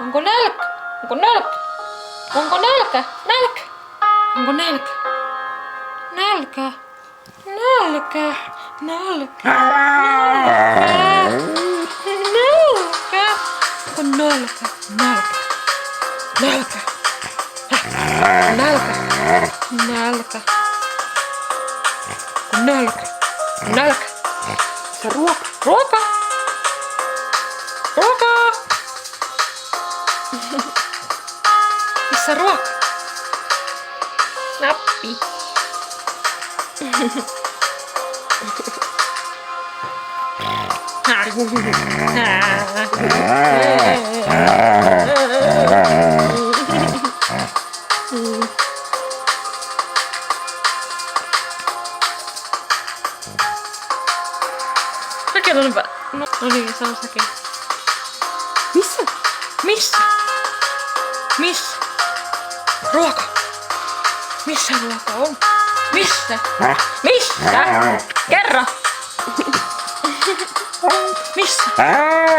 Onko nälkä? Onko nälkä? Onko nälkä? Nälkä? Onko nälkä? Nälkä? Nälkä? Nälkä? Nälkä? Onko nälkä? Nälkä? Nälkä? Nälkä? Nälkä? Onko nälkä? Nälkä? Se ruoka? Ruoka? Ruoka! Missä ruoka? Nappi. Säkin on hyvä. No niin, se on säkin. Missä? Missä? Missä? Ruoka. Missä ruoka on? Missä? Missä? Kerro! Missä?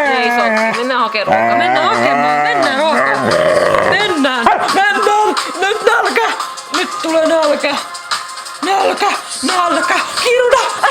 Ei Sokki, mennään hakemaan ruokaa. Mennään hakemaan, mennään ruokaa. Mennään, mennään! Nyt nälkä! Nyt tulee nälkä! Nälkä! Nälkä! Hilda!